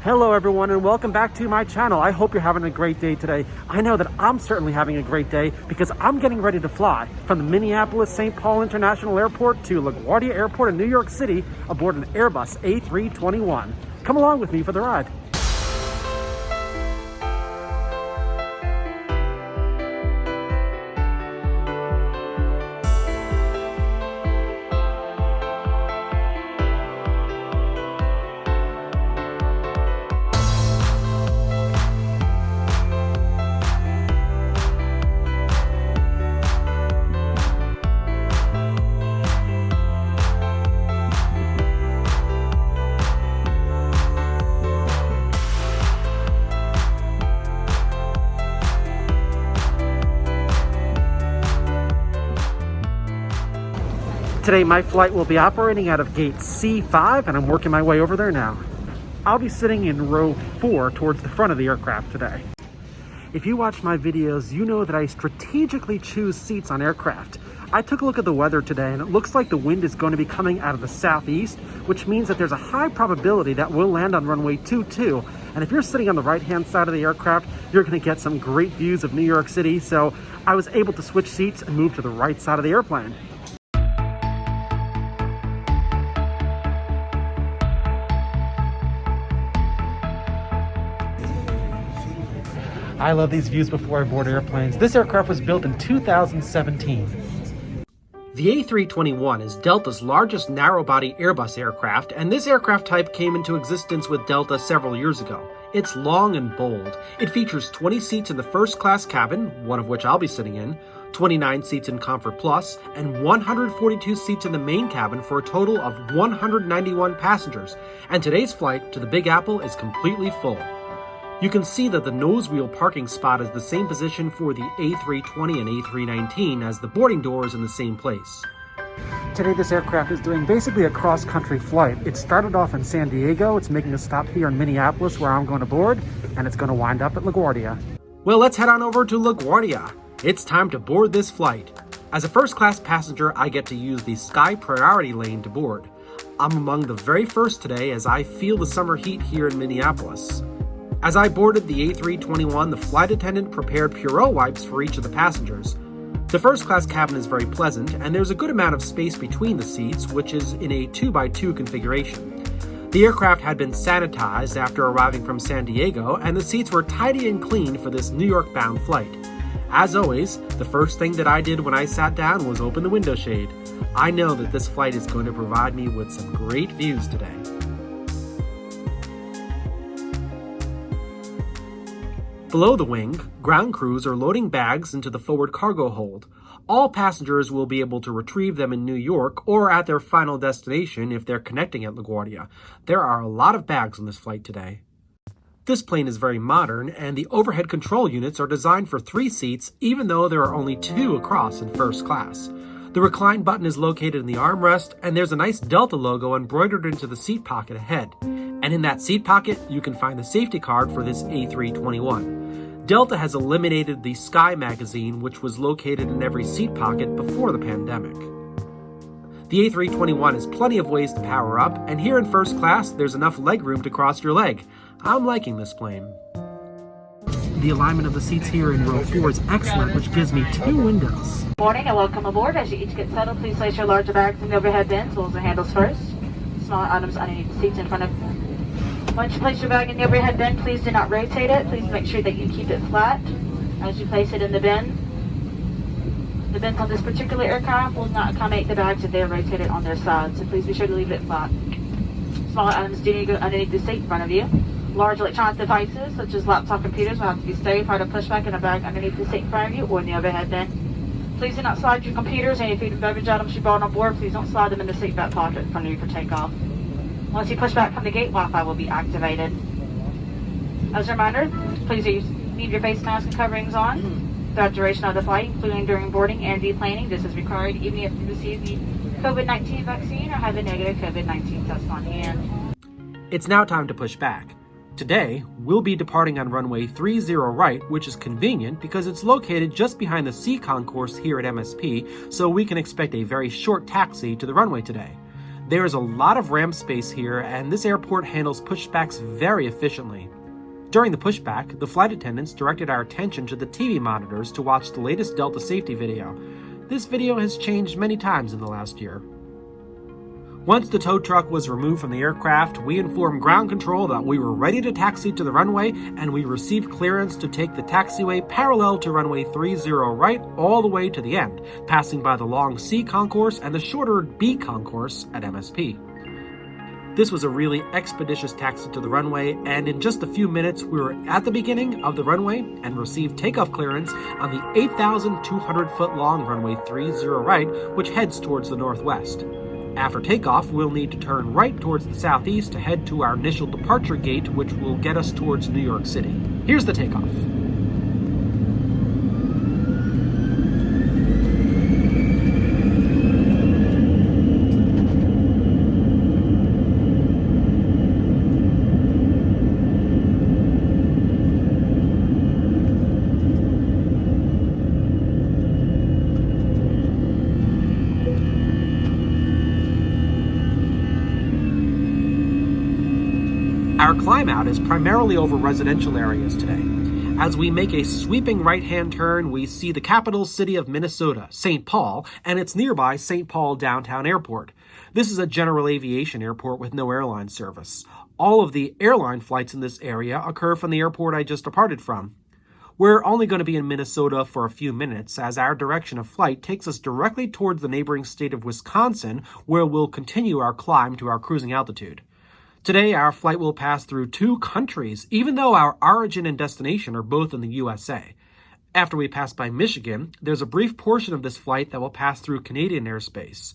Hello everyone and welcome back to my channel. I hope you're having a great day today. I know that I'm certainly having a great day because I'm getting ready to fly from the Minneapolis-St. Paul International Airport to LaGuardia Airport in New York City aboard an Airbus A321. Come along with me for the ride. Today, my flight will be operating out of gate C5, and I'm working my way over there now. I'll be sitting in row 4 towards the front of the aircraft today. If you watch my videos, you know that I strategically choose seats on aircraft. I took a look at the weather today, and it looks like the wind is going to be coming out of the southeast, which means that there's a high probability that we'll land on runway 22. And if you're sitting on the right-hand side of the aircraft, you're going to get some great views of New York City. So I was able to switch seats and move to the right side of the airplane. I love these views before I board airplanes. This aircraft was built in 2017. The A321 is Delta's largest narrow-body Airbus aircraft, and this aircraft type came into existence with Delta several years ago. It's long and bold. It features 20 seats in the first-class cabin, one of which I'll be sitting in, 29 seats in Comfort Plus, and 142 seats in the main cabin for a total of 191 passengers. And today's flight to the Big Apple is completely full. You can see that the nose wheel parking spot is the same position for the A320 and A319 as the boarding door is in the same place. Today, this aircraft is doing basically a cross-country flight. It started off in San Diego, it's making a stop here in Minneapolis where I'm going to board, and it's going to wind up at LaGuardia. Well, let's head on over to LaGuardia. It's time to board this flight. As a first-class passenger, I get to use the Sky Priority lane to board. I'm among the very first today as I feel the summer heat here in Minneapolis. As I boarded the A321, the flight attendant prepared Purell wipes for each of the passengers. The first-class cabin is very pleasant, and there's a good amount of space between the seats, which is in a 2x2 configuration. The aircraft had been sanitized after arriving from San Diego, and the seats were tidy and clean for this New York-bound flight. As always, the first thing that I did when I sat down was open the window shade. I know that this flight is going to provide me with some great views today. Below the wing, ground crews are loading bags into the forward cargo hold. All passengers will be able to retrieve them in New York or at their final destination if they're connecting at LaGuardia. There are a lot of bags on this flight today. This plane is very modern, and the overhead control units are designed for 3 seats, even though there are only 2 across in first class. The recline button is located in the armrest, and there's a nice Delta logo embroidered into the seat pocket ahead. And in that seat pocket, you can find the safety card for this A321. Delta has eliminated the Sky magazine, which was located in every seat pocket before the pandemic. The A321 has plenty of ways to power up, and here in first class, there's enough legroom to cross your leg. I'm liking this plane. The alignment of the seats here in row 4 is excellent, which gives me 2 windows. Good morning and welcome aboard. As you each get settled, please place your larger bags in the overhead bins, close the handles first. Smaller items underneath the seats in front of you. Once you place your bag in the overhead bin, please do not rotate it. Please make sure that you keep it flat as you place it in the bin. The bins on this particular aircraft will not accommodate the bags if they are rotated on their sides, so please be sure to leave it flat. Smaller items do need to go underneath the seat in front of you. Large electronic devices, such as laptop computers, will have to be stowed or to push back in a bag underneath the seat in front of you or in the overhead bin. Please do not slide your computers or any food and beverage items you brought on board. Please don't slide them in the seat back pocket in front of you for takeoff. Once you push back from the gate, Wi-Fi will be activated. As a reminder, please leave your face mask and coverings on throughout the duration of the flight, including during boarding and deplaning. This is required even if you receive the COVID-19 vaccine or have a negative COVID-19 test on hand. It's now time to push back. Today, we'll be departing on runway 30 right, which is convenient because it's located just behind the C concourse here at MSP, so we can expect a very short taxi to the runway today. There is a lot of ramp space here, and this airport handles pushbacks very efficiently. During the pushback, the flight attendants directed our attention to the TV monitors to watch the latest Delta safety video. This video has changed many times in the last year. Once the tow truck was removed from the aircraft, we informed ground control that we were ready to taxi to the runway, and we received clearance to take the taxiway parallel to runway 30 right all the way to the end, passing by the long C concourse and the shorter B concourse at MSP. This was a really expeditious taxi to the runway, and in just a few minutes we were at the beginning of the runway and received takeoff clearance on the 8,200-foot long runway 30 right, which heads towards the northwest. After takeoff, we'll need to turn right towards the southeast to head to our initial departure gate, which will get us towards New York City. Here's the takeoff. Our climb out is primarily over residential areas today. As we make a sweeping right-hand turn, we see the capital city of Minnesota, St. Paul, and its nearby St. Paul Downtown Airport. This is a general aviation airport with no airline service. All of the airline flights in this area occur from the airport I just departed from. We're only going to be in Minnesota for a few minutes, as our direction of flight takes us directly towards the neighboring state of Wisconsin, where we'll continue our climb to our cruising altitude. Today, our flight will pass through 2 countries, even though our origin and destination are both in the USA. After we pass by Michigan, there's a brief portion of this flight that will pass through Canadian airspace.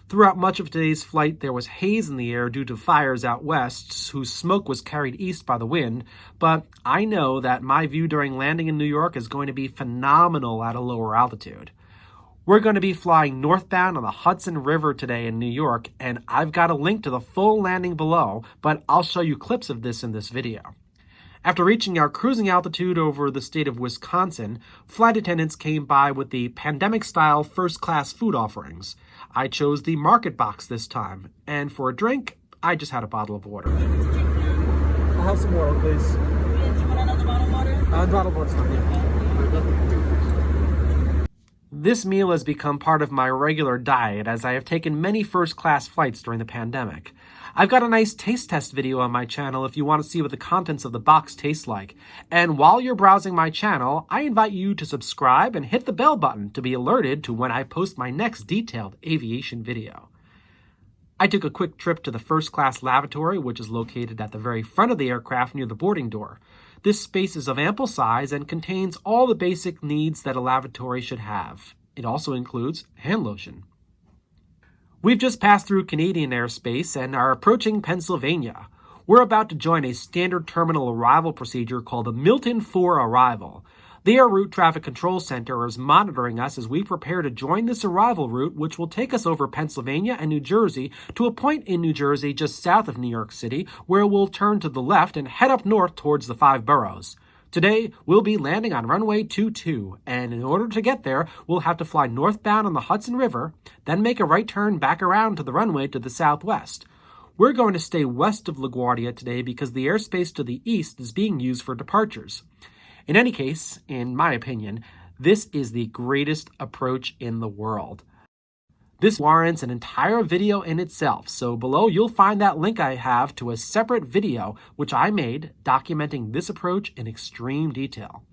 Throughout much of today's flight, there was haze in the air due to fires out west, whose smoke was carried east by the wind, but I know that my view during landing in New York is going to be phenomenal at a lower altitude. We're going to be flying northbound on the Hudson River today in New York, and I've got a link to the full landing below, but I'll show you clips of this in this video. After reaching our cruising altitude over the state of Wisconsin, flight attendants came by with the pandemic-style first-class food offerings. I chose the market box this time, and for a drink, I just had a bottle of water. I'll have some water, please. Do you want another bottle of water? Bottle of water's fine, yeah. This meal has become part of my regular diet, as I have taken many first-class flights during the pandemic. I've got a nice taste test video on my channel if you want to see what the contents of the box taste like. And while you're browsing my channel, I invite you to subscribe and hit the bell button to be alerted to when I post my next detailed aviation video. I took a quick trip to the first-class lavatory, which is located at the very front of the aircraft near the boarding door. This space is of ample size and contains all the basic needs that a lavatory should have. It also includes hand lotion. We've just passed through Canadian airspace and are approaching Pennsylvania. We're about to join a standard terminal arrival procedure called the Milton 4 arrival. The Air Route Traffic Control Center is monitoring us as we prepare to join this arrival route, which will take us over Pennsylvania and New Jersey to a point in New Jersey just south of New York City, where we'll turn to the left and head up north towards the 5 boroughs. Today, we'll be landing on runway 22, and in order to get there, we'll have to fly northbound on the Hudson River, then make a right turn back around to the runway to the southwest. We're going to stay west of LaGuardia today because the airspace to the east is being used for departures. In any case, in my opinion, this is the greatest approach in the world. This warrants an entire video in itself, so below you'll find that link I have to a separate video which I made documenting this approach in extreme detail.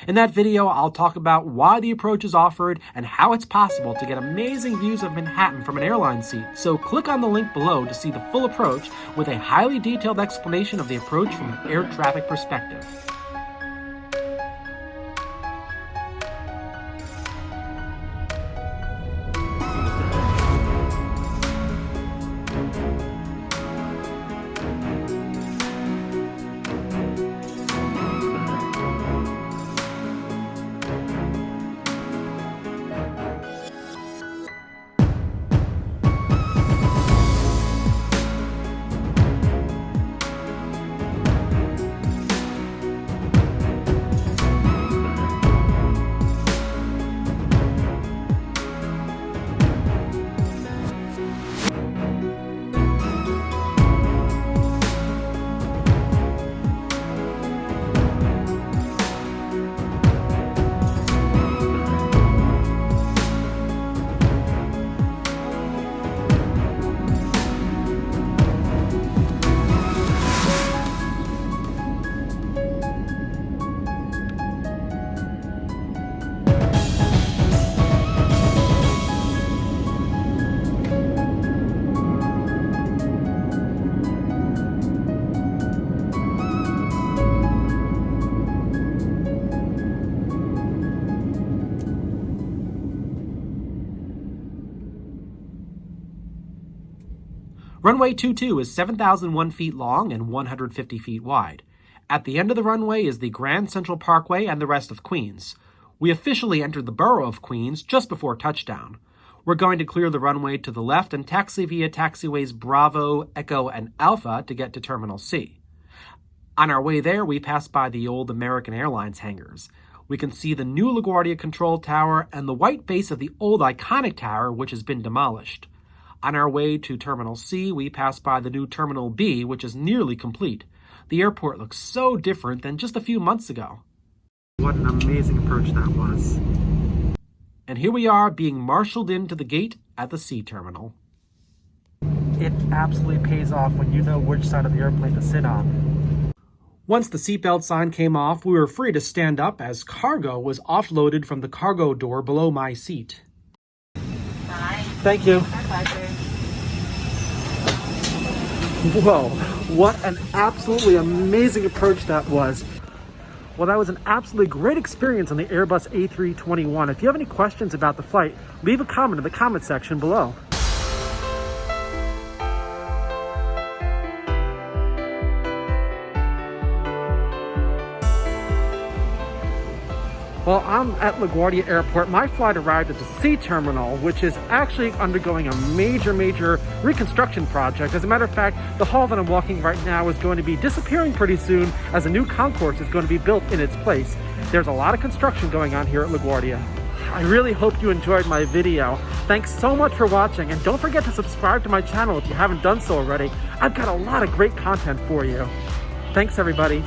In that video, I'll talk about why the approach is offered and how it's possible to get amazing views of Manhattan from an airline seat, so click on the link below to see the full approach with a highly detailed explanation of the approach from an air traffic perspective. Runway 22 is 7,001 feet long and 150 feet wide. At the end of the runway is the Grand Central Parkway and the rest of Queens. We officially entered the borough of Queens just before touchdown. We're going to clear the runway to the left and taxi via taxiways Bravo, Echo, and Alpha to get to Terminal C. On our way there, we pass by the old American Airlines hangars. We can see the new LaGuardia control tower and the white base of the old iconic tower, which has been demolished. On our way to Terminal C, we pass by the new Terminal B, which is nearly complete. The airport looks so different than just a few months ago. What an amazing approach that was. And here we are being marshaled into the gate at the C terminal. It absolutely pays off when you know which side of the airplane to sit on. Once the seatbelt sign came off, we were free to stand up as cargo was offloaded from the cargo door below my seat. Thank you. Whoa, what an absolutely amazing approach that was. Well, that was an absolutely great experience on the Airbus A321. If you have any questions about the flight, leave a comment in the comment section below. Well, I'm at LaGuardia Airport. My flight arrived at the C terminal, which is actually undergoing a major reconstruction project. As a matter of fact, the hall that I'm walking right now is going to be disappearing pretty soon as a new concourse is going to be built in its place. There's a lot of construction going on here at LaGuardia. I really hope you enjoyed my video. Thanks so much for watching, and don't forget to subscribe to my channel if you haven't done so already. I've got a lot of great content for you. Thanks, everybody.